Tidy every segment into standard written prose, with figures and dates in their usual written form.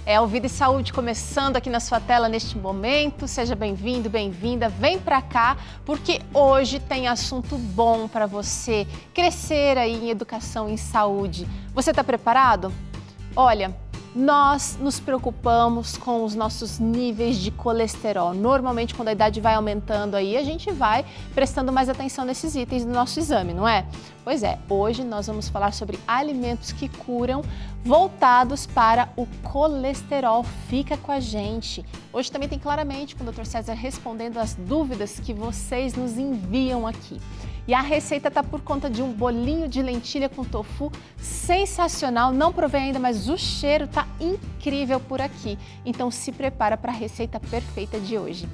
É o Vida e Saúde começando aqui na sua tela neste momento. Seja bem-vindo, bem-vinda. Vem pra cá, porque hoje tem assunto bom para você crescer aí em educação em saúde. Você está preparado? Olha, nós nos preocupamos com os nossos níveis de colesterol. Normalmente, quando a idade vai aumentando aí, a gente vai prestando mais atenção nesses itens do nosso exame, não é? Pois é, hoje nós vamos falar sobre alimentos que curam voltados para o colesterol. Fica com a gente. Hoje também tem claramente com o Dr. César respondendo as dúvidas que vocês nos enviam aqui. E a receita está por conta de um bolinho de lentilha com tofu sensacional. Não provei ainda, mas o cheiro está incrível por aqui. Então se prepara para a receita perfeita de hoje.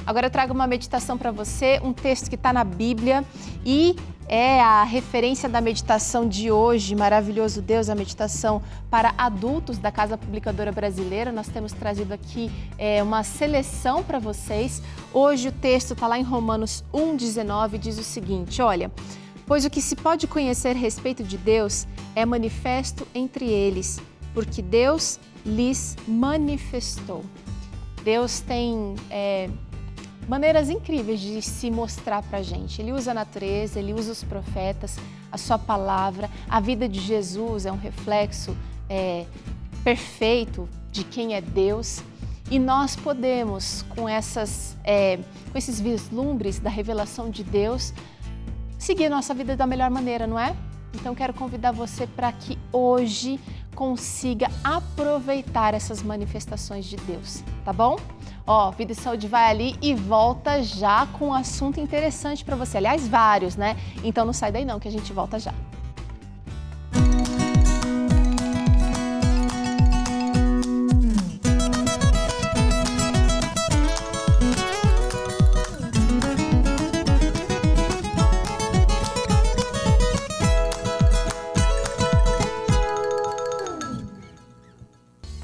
Agora eu trago uma meditação para você, um texto que está na Bíblia e é a referência da meditação de hoje. Maravilhoso Deus, a meditação para adultos da Casa Publicadora Brasileira. Nós temos trazido aqui uma seleção para vocês. Hoje o texto está lá em Romanos 1,19, diz o seguinte, olha: pois o que se pode conhecer a respeito de Deus é manifesto entre eles, porque Deus lhes manifestou. Deus tem maneiras incríveis de se mostrar para a gente. Ele usa a natureza, ele usa os profetas, a sua palavra. A vida de Jesus é um reflexo perfeito de quem é Deus. E nós podemos, com esses vislumbres da revelação de Deus, seguir a nossa vida da melhor maneira, não é? Então quero convidar você para que hoje consiga aproveitar essas manifestações de Deus, tá bom? Ó, Vida e Saúde vai ali e volta já com um assunto interessante para você. Aliás, vários, né? Então não sai daí não, que a gente volta já.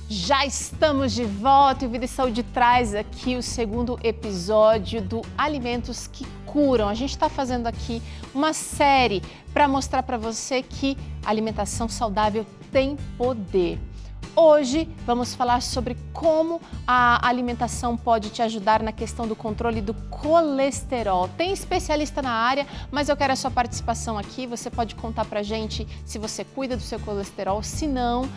Já estamos de volta e o Vida e Saúde traz aqui o segundo episódio do Alimentos que Curam. A gente está fazendo aqui uma série para mostrar para você que a alimentação saudável tem poder. Hoje vamos falar sobre como a alimentação pode te ajudar na questão do controle do colesterol. Tem especialista na área, mas eu quero a sua participação aqui. Você pode contar pra gente se você cuida do seu colesterol, se não,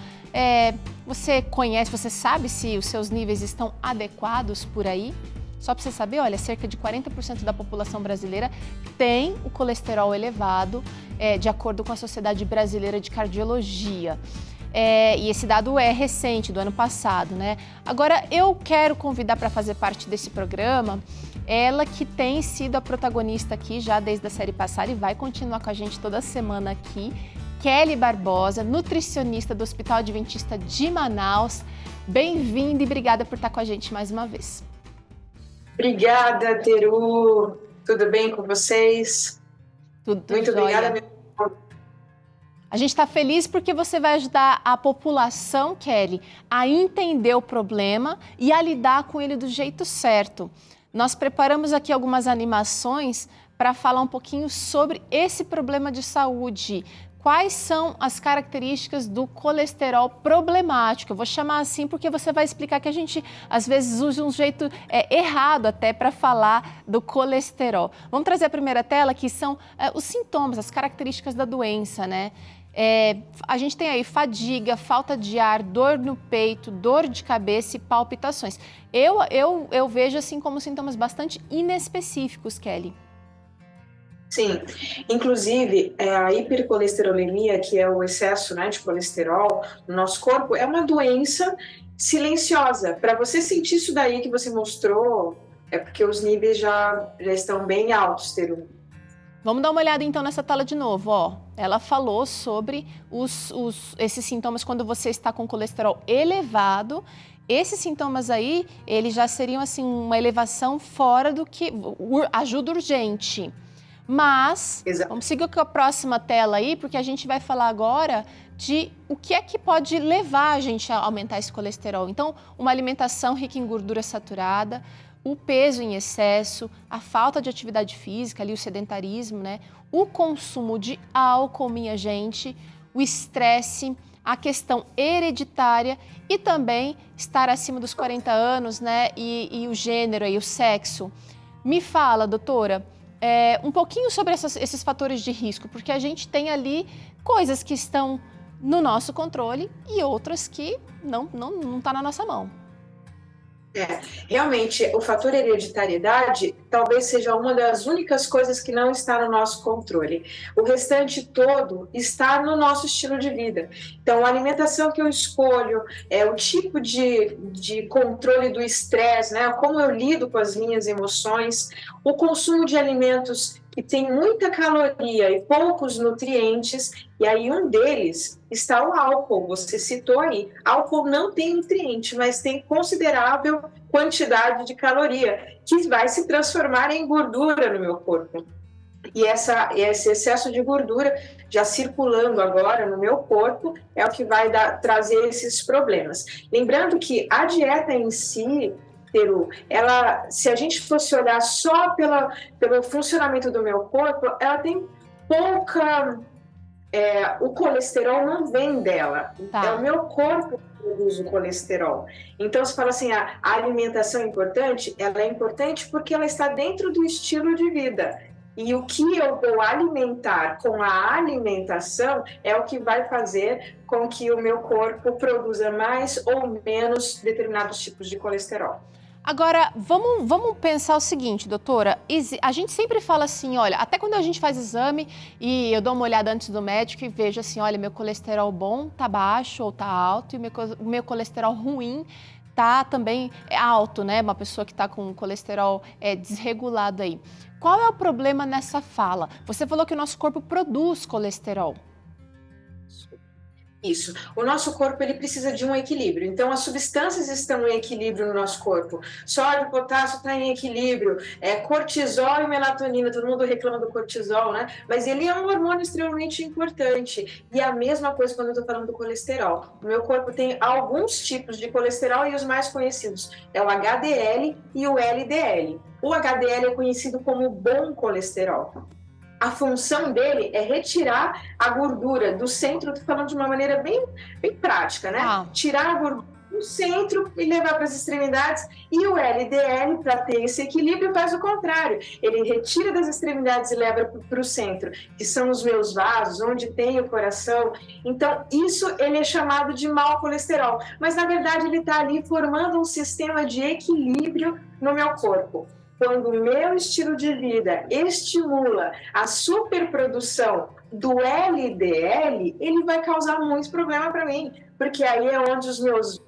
você conhece, você sabe se os seus níveis estão adequados por aí? Só para você saber, olha, cerca de 40% da população brasileira tem o colesterol elevado, de acordo com a Sociedade Brasileira de Cardiologia. E esse dado é recente, do ano passado, né? Agora, eu quero convidar para fazer parte desse programa ela que tem sido a protagonista aqui já desde a série passada e vai continuar com a gente toda semana aqui, Kelly Barbosa, nutricionista do Hospital Adventista de Manaus. Bem-vinda e obrigada por estar com a gente mais uma vez. Obrigada, Teru. Tudo bem com vocês? Tudo Muito jóia. obrigada. A gente está feliz porque você vai ajudar a população, Kelly, a entender o problema e a lidar com ele do jeito certo. Nós preparamos aqui algumas animações para falar um pouquinho sobre esse problema de saúde. Quais são as características do colesterol problemático? Eu vou chamar assim porque você vai explicar que a gente, às vezes, usa um jeito errado até para falar do colesterol. Vamos trazer a primeira tela, que são os sintomas, as características da doença, né? A gente tem aí fadiga, falta de ar, dor no peito, dor de cabeça e palpitações. Eu vejo assim como sintomas bastante inespecíficos, Kelly. Sim, inclusive a hipercolesterolemia, que é o excesso, né, de colesterol no nosso corpo, é uma doença silenciosa. Para você sentir isso daí que você mostrou, é porque os níveis já estão bem altos, Teru. Vamos dar uma olhada então nessa tela de novo, ó. Ela falou sobre esses sintomas quando você está com colesterol elevado. Esses sintomas aí, eles já seriam assim uma elevação fora do que ajuda urgente. Mas, vamos seguir com a próxima tela aí, porque a gente vai falar agora de o que é que pode levar a gente a aumentar esse colesterol. Então, uma alimentação rica em gordura saturada, o peso em excesso, a falta de atividade física, ali o sedentarismo, né? O consumo de álcool, minha gente, o estresse, a questão hereditária e também estar acima dos 40 anos, né? E o gênero e o sexo. Me fala, doutora, um pouquinho sobre esses fatores de risco, porque a gente tem ali coisas que estão no nosso controle e outras que não tá na nossa mão. Realmente, o fator hereditariedade talvez seja uma das únicas coisas que não está no nosso controle. O restante todo está no nosso estilo de vida. Então, a alimentação que eu escolho, o tipo de controle do estresse, né? Como eu lido com as minhas emoções, o consumo de alimentos que tem muita caloria e poucos nutrientes, e aí um deles está o álcool, você citou aí. Álcool não tem nutriente, mas tem considerável quantidade de caloria, que vai se transformar em gordura no meu corpo. E esse excesso de gordura já circulando agora no meu corpo é o que vai trazer esses problemas. Lembrando que a dieta em si, Peru, se a gente fosse olhar só pelo funcionamento do meu corpo, ela tem pouca... o colesterol não vem dela, é o meu corpo que produz o colesterol. Então, você fala assim, a alimentação é importante? Ela é importante porque ela está dentro do estilo de vida. E o que eu vou alimentar com a alimentação é o que vai fazer com que o meu corpo produza mais ou menos determinados tipos de colesterol. Agora, vamos pensar o seguinte, doutora, a gente sempre fala assim, olha, até quando a gente faz exame e eu dou uma olhada antes do médico e vejo assim, olha, meu colesterol bom tá baixo ou tá alto e o meu colesterol ruim tá também alto, né? Uma pessoa que tá com colesterol desregulado aí. Qual é o problema nessa fala? Você falou que o nosso corpo produz colesterol. Isso. O nosso corpo ele precisa de um equilíbrio. Então, as substâncias estão em equilíbrio no nosso corpo. Sódio, potássio está em equilíbrio. Cortisol e melatonina, todo mundo reclama do cortisol, né? Mas ele é um hormônio extremamente importante. E a mesma coisa quando eu estou falando do colesterol. O meu corpo tem alguns tipos de colesterol e os mais conhecidos é o HDL e o LDL. O HDL é conhecido como bom colesterol. A função dele é retirar a gordura do centro, estou falando de uma maneira bem prática, né? Tirar a gordura do centro e levar para as extremidades. E o LDL, para ter esse equilíbrio, faz o contrário. Ele retira das extremidades e leva para o centro, que são os meus vasos, onde tem o coração. Então, isso ele é chamado de mau colesterol. Mas, na verdade, ele está ali formando um sistema de equilíbrio no meu corpo. Quando o meu estilo de vida estimula a superprodução do LDL, ele vai causar muitos problemas para mim, porque aí é onde os meus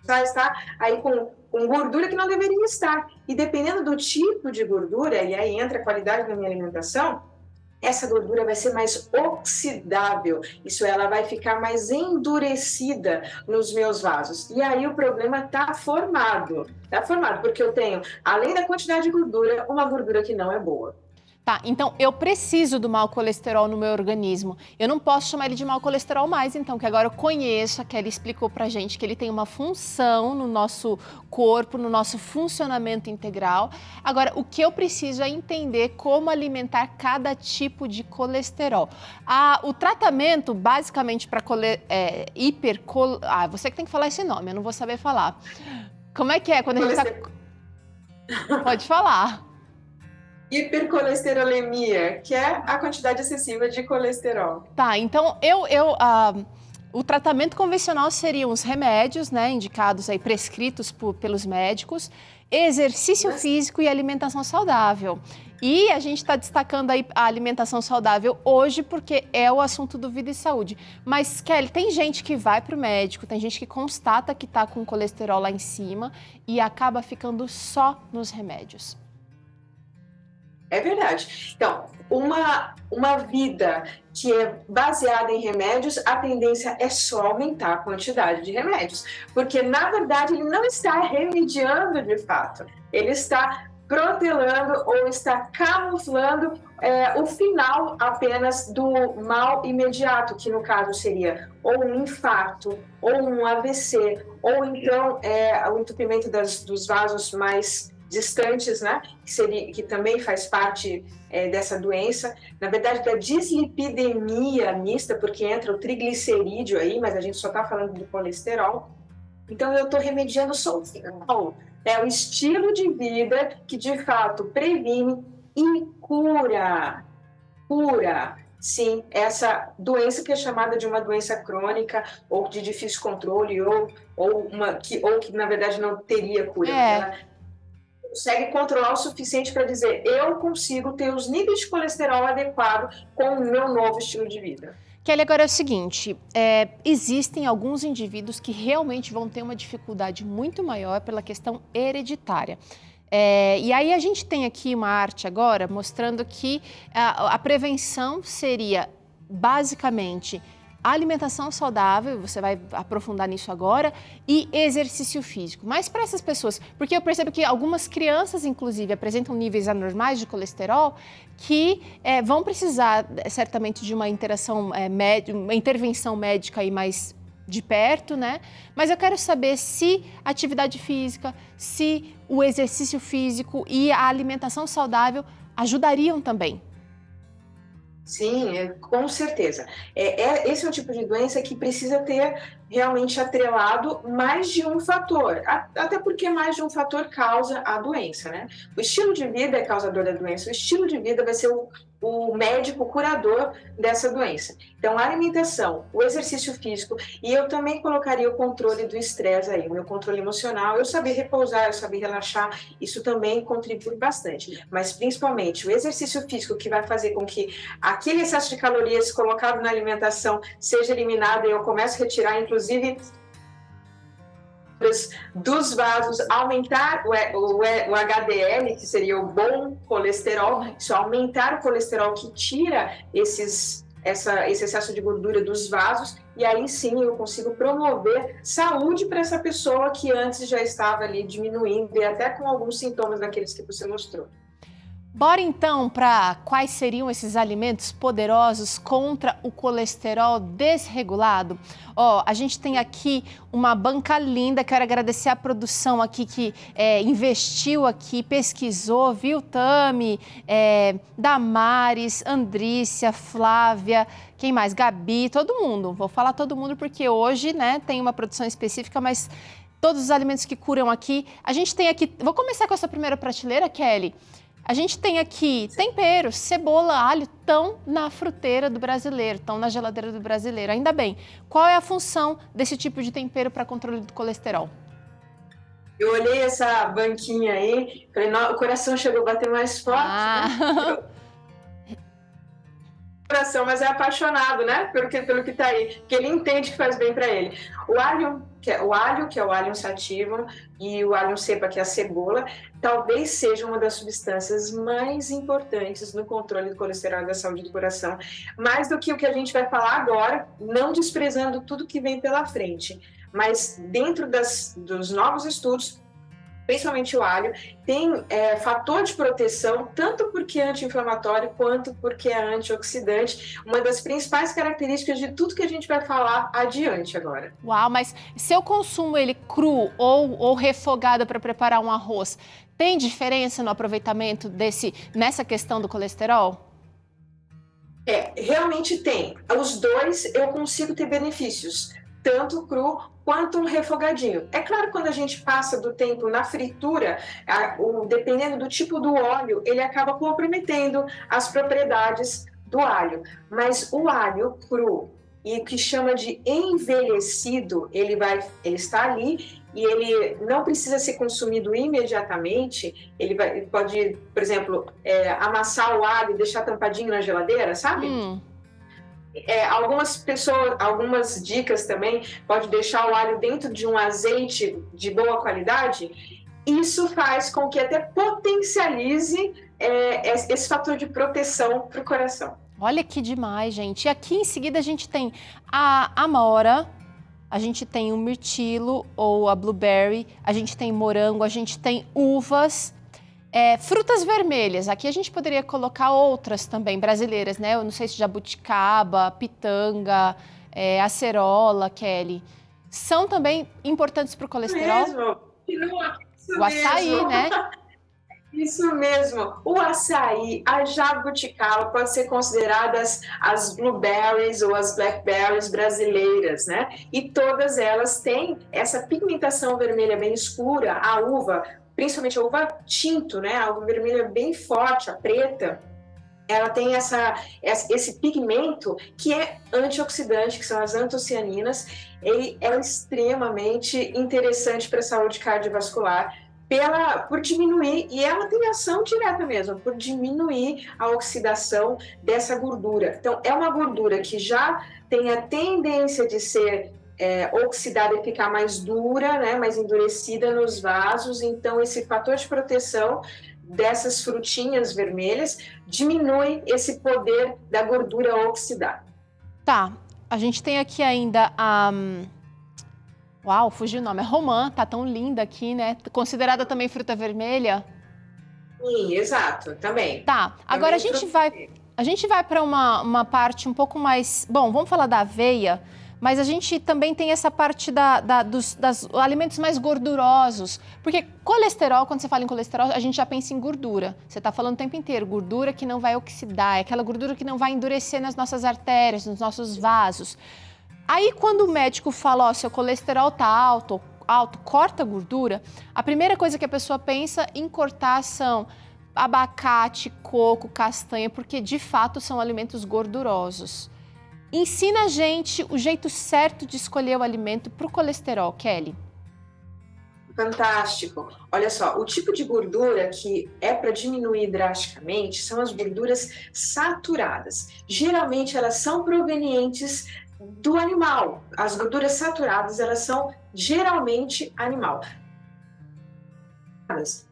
está aí com gordura que não deveria estar. E dependendo do tipo de gordura, e aí entra a qualidade da minha alimentação, essa gordura vai ser mais oxidável, isso ela vai ficar mais endurecida nos meus vasos. E aí o problema está formado, porque eu tenho, além da quantidade de gordura, uma gordura que não é boa. Tá, então eu preciso do mau colesterol no meu organismo. Eu não posso chamar ele de mau colesterol mais, então, que agora eu conheço, a Kelly explicou pra gente que ele tem uma função no nosso corpo, no nosso funcionamento integral. Agora, o que eu preciso é entender como alimentar cada tipo de colesterol. O tratamento, basicamente, para você que tem que falar esse nome, eu não vou saber falar. Como é que é quando a gente tá... Pode falar. Hipercolesterolemia, que é a quantidade excessiva de colesterol. Tá, então o tratamento convencional seriam os remédios, né, indicados aí, prescritos pelos médicos, exercício físico e alimentação saudável. E a gente está destacando aí a alimentação saudável hoje porque é o assunto do Vida e Saúde. Mas, Kelly, tem gente que vai para o médico, tem gente que constata que está com colesterol lá em cima e acaba ficando só nos remédios. É verdade. Então, uma vida que é baseada em remédios, a tendência é só aumentar a quantidade de remédios. Porque, na verdade, ele não está remediando de fato. Ele está protelando ou está camuflando o final apenas do mal imediato, que no caso seria ou um infarto, ou um AVC, ou então o entupimento dos vasos mais distantes, né? Que também faz parte dessa doença. Na verdade, da dislipidemia mista, porque entra o triglicerídeo aí, mas a gente só está falando do colesterol. Então, eu estou remediando só o final. É o estilo de vida que, de fato, previne e cura. Sim, essa doença que é chamada de uma doença crônica ou de difícil controle ou que na verdade não teria cura. Ela consegue controlar o suficiente para dizer: eu consigo ter os níveis de colesterol adequados com o meu novo estilo de vida. Kelly, agora é o seguinte, existem alguns indivíduos que realmente vão ter uma dificuldade muito maior pela questão hereditária. E aí a gente tem aqui uma arte agora mostrando que a prevenção seria basicamente alimentação saudável, você vai aprofundar nisso agora, e exercício físico. Mas para essas pessoas, porque eu percebo que algumas crianças, inclusive, apresentam níveis anormais de colesterol que vão precisar certamente de uma interação uma intervenção médica aí mais de perto, né? Mas eu quero saber se a atividade física, se o exercício físico e a alimentação saudável ajudariam também. Sim, com certeza. Esse é um tipo de doença que precisa ter realmente atrelado mais de um fator, até porque mais de um fator causa a doença, né? O estilo de vida é causador da doença, o estilo de vida vai ser o médico curador dessa doença. Então, a alimentação, o exercício físico, e eu também colocaria o controle do estresse aí, o meu controle emocional, eu saber repousar, eu saber relaxar, isso também contribui bastante. Mas, principalmente, o exercício físico que vai fazer com que aquele excesso de calorias colocado na alimentação seja eliminado e eu começo a retirar, inclusive, dos vasos, aumentar o HDL, que seria o bom colesterol, isso aumentar o colesterol que tira esse excesso de gordura dos vasos, e aí sim eu consigo promover saúde para essa pessoa que antes já estava ali diminuindo e até com alguns sintomas daqueles que você mostrou. Bora então para quais seriam esses alimentos poderosos contra o colesterol desregulado? A gente tem aqui uma banca linda, quero agradecer a produção aqui que investiu aqui, pesquisou, viu, Tami, Damares, Andrícia, Flávia, quem mais? Gabi, todo mundo. Vou falar todo mundo porque hoje, né, tem uma produção específica, mas todos os alimentos que curam aqui. A gente tem aqui, vou começar com essa primeira prateleira, Kelly. A gente tem aqui temperos, cebola, alho, estão na fruteira do brasileiro, estão na geladeira do brasileiro. Ainda bem. Qual é a função desse tipo de tempero para controle do colesterol? Eu olhei essa banquinha aí, falei, o coração chegou a bater mais forte, né? Coração, mas é apaixonado, né? Pelo que está aí, porque ele entende que faz bem para ele. O alho, que é o alho sativa, e o alho cepa, que é a cebola, talvez seja uma das substâncias mais importantes no controle do colesterol e da saúde do coração, mais do que o que a gente vai falar agora, não desprezando tudo que vem pela frente, mas dentro dos novos estudos, principalmente o alho, tem fator de proteção, tanto porque é anti-inflamatório, quanto porque é antioxidante, uma das principais características de tudo que a gente vai falar adiante agora. Uau, mas se eu consumo ele cru ou refogado para preparar um arroz, tem diferença no aproveitamento nessa questão do colesterol? Realmente tem. Os dois eu consigo ter benefícios, tanto cru quanto um refogadinho. É claro, quando a gente passa do tempo na fritura, dependendo do tipo do óleo, ele acaba comprometendo as propriedades do alho. Mas o alho cru, e o que chama de envelhecido, ele está ali e ele não precisa ser consumido imediatamente. Ele pode, por exemplo, amassar o alho e deixar tampadinho na geladeira, sabe? Algumas dicas também, pode deixar o alho dentro de um azeite de boa qualidade. Isso faz com que até potencialize esse fator de proteção para o coração. Olha que demais, gente. E aqui em seguida a gente tem a amora, a gente tem o mirtilo ou a blueberry, a gente tem morango, a gente tem uvas. Frutas vermelhas, aqui a gente poderia colocar outras também brasileiras, né? Eu não sei se jabuticaba, pitanga, acerola, Kelly. São também importantes para o colesterol? Mesmo. O açaí, né? Isso mesmo, o açaí, a jabuticaba pode ser consideradas as blueberries ou as blackberries brasileiras, né? E todas elas têm essa pigmentação vermelha bem escura, a uva, principalmente a uva tinto, né? A uva vermelha bem forte, a preta, ela tem esse pigmento que é antioxidante, que são as antocianinas. Ele é extremamente interessante para a saúde cardiovascular por diminuir, e ela tem ação direta mesmo, por diminuir a oxidação dessa gordura. Então, é uma gordura que já tem a tendência de ser oxidada e ficar mais dura, né, mais endurecida nos vasos. Então, esse fator de proteção dessas frutinhas vermelhas diminui esse poder da gordura oxidar. Tá, a gente tem aqui ainda a... Uau, fugiu o nome. A romã, tá tão linda aqui, né? Considerada também fruta vermelha. Sim, exato, também. Tá, agora a gente vai para uma parte um pouco mais... Bom, vamos falar da aveia, mas a gente também tem essa parte dos alimentos mais gordurosos. Porque colesterol, quando você fala em colesterol, a gente já pensa em gordura. Você está falando o tempo inteiro, gordura que não vai oxidar, é aquela gordura que não vai endurecer nas nossas artérias, nos nossos vasos. Aí, quando o médico fala, ó, seu colesterol tá alto, corta a gordura, a primeira coisa que a pessoa pensa em cortar são abacate, coco, castanha, porque de fato são alimentos gordurosos. Ensina a gente o jeito certo de escolher o alimento para o colesterol, Kelly. Fantástico. Olha só, o tipo de gordura que é para diminuir drasticamente são as gorduras saturadas. Geralmente elas são provenientes do animal. As gorduras saturadas, elas são geralmente animal.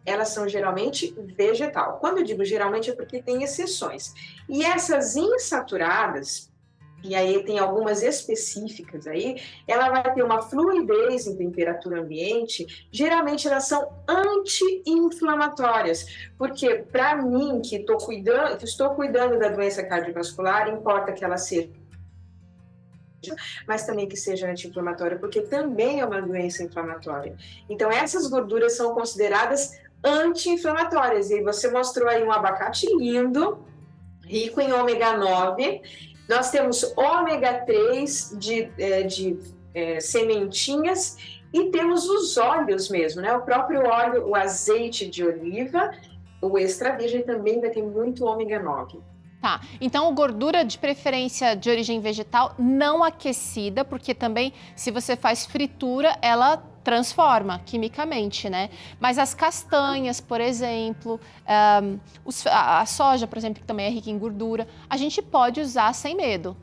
Elas são geralmente vegetal. Quando eu digo geralmente é porque tem exceções. E essas insaturadas, e aí tem algumas específicas aí, ela vai ter uma fluidez em temperatura ambiente, geralmente elas são anti-inflamatórias, porque para mim, que estou cuidando da doença cardiovascular, importa que ela seja, mas também que seja anti-inflamatória, porque também é uma doença inflamatória. Então, essas gorduras são consideradas anti-inflamatórias, e você mostrou aí um abacate lindo, rico em ômega 9, nós temos ômega 3 de sementinhas, e temos os óleos mesmo, né? O próprio óleo, o azeite de oliva, o extra virgem também vai ter muito ômega 9. Tá, então gordura de preferência de origem vegetal não aquecida, porque também se você faz fritura, ela transforma quimicamente, né? Mas as castanhas, por exemplo, a soja, por exemplo, que também é rica em gordura, a gente pode usar sem medo.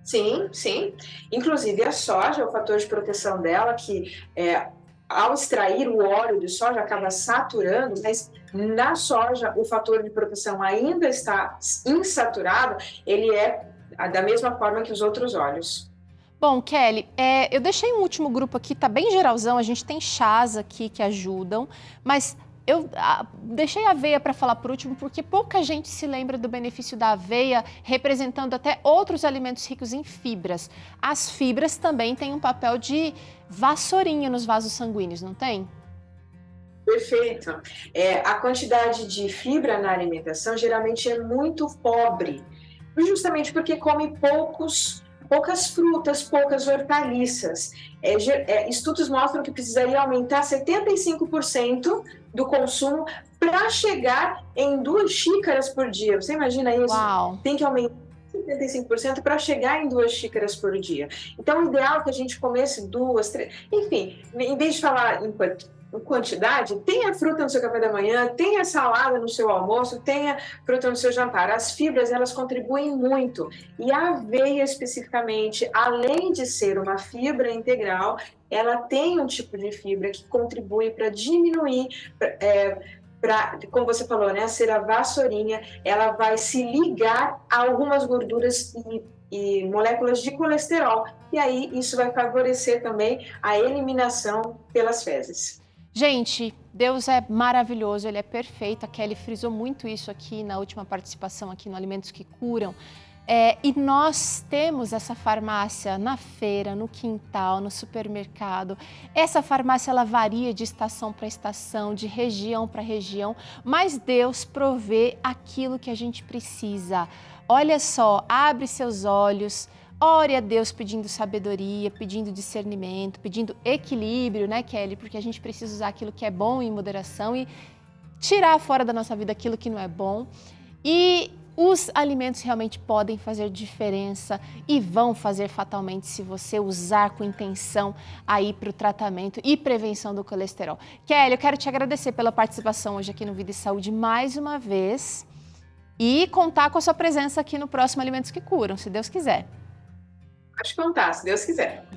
Sim, sim. Inclusive a soja, o fator de proteção dela, que ao extrair o óleo de soja acaba saturando, mas na soja o fator de proteção ainda está insaturado, ele é da mesma forma que os outros óleos. Bom, Kelly, eu deixei um último grupo aqui, tá bem geralzão, a gente tem chás aqui que ajudam, mas eu deixei a aveia para falar por último porque pouca gente se lembra do benefício da aveia, representando até outros alimentos ricos em fibras. As fibras também têm um papel de vassourinha nos vasos sanguíneos, não tem? Perfeito. A quantidade de fibra na alimentação geralmente é muito pobre, justamente porque come poucas frutas, poucas hortaliças. Estudos mostram que precisaria aumentar 75% do consumo para chegar em 2 xícaras por dia. Você imagina isso? Uau! Tem que aumentar 75% para chegar em 2 xícaras por dia. Então, o ideal é que a gente comesse 2, 3... Enfim, em vez de falar em quantidade, tenha fruta no seu café da manhã, tenha salada no seu almoço, tenha fruta no seu jantar. As fibras, elas contribuem muito. E a aveia, especificamente, além de ser uma fibra integral, ela tem um tipo de fibra que contribui para diminuir, como você falou, né, ser a vassourinha, ela vai se ligar a algumas gorduras e moléculas de colesterol. E aí, isso vai favorecer também a eliminação pelas fezes. Gente, Deus é maravilhoso, Ele é perfeito. A Kelly frisou muito isso aqui na última participação aqui no Alimentos que Curam. E nós temos essa farmácia na feira, no quintal, no supermercado. Essa farmácia ela varia de estação para estação, de região para região, mas Deus provê aquilo que a gente precisa. Olha só, abre seus olhos, ore a Deus pedindo sabedoria, pedindo discernimento, pedindo equilíbrio, né, Kelly? Porque a gente precisa usar aquilo que é bom em moderação e tirar fora da nossa vida aquilo que não é bom. E os alimentos realmente podem fazer diferença e vão fazer fatalmente se você usar com intenção aí para o tratamento e prevenção do colesterol. Kelly, eu quero te agradecer pela participação hoje aqui no Vida e Saúde mais uma vez e contar com a sua presença aqui no próximo Alimentos que Curam, se Deus quiser. Pode contar, se Deus quiser.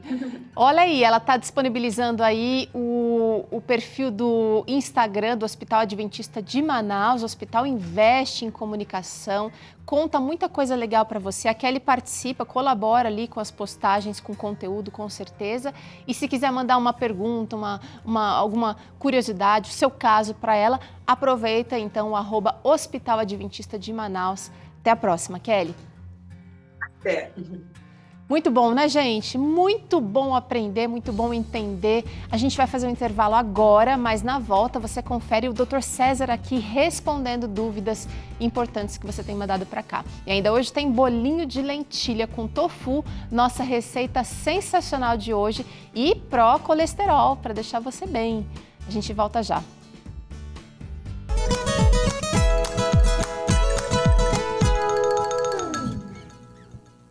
Olha aí, ela está disponibilizando aí o perfil do Instagram do Hospital Adventista de Manaus. O hospital investe em comunicação, conta muita coisa legal para você. A Kelly participa, colabora ali com as postagens, com conteúdo, com certeza. E se quiser mandar uma pergunta, alguma curiosidade, o seu caso para ela, aproveita então o @Hospital Adventista de Manaus. Até a próxima, Kelly. Até. Muito bom, né, gente? Muito bom aprender, muito bom entender. A gente vai fazer um intervalo agora, mas na volta você confere o Dr. César aqui respondendo dúvidas importantes que você tem mandado para cá. E ainda hoje tem bolinho de lentilha com tofu, nossa receita sensacional de hoje, e pró-colesterol, para deixar você bem. A gente volta já.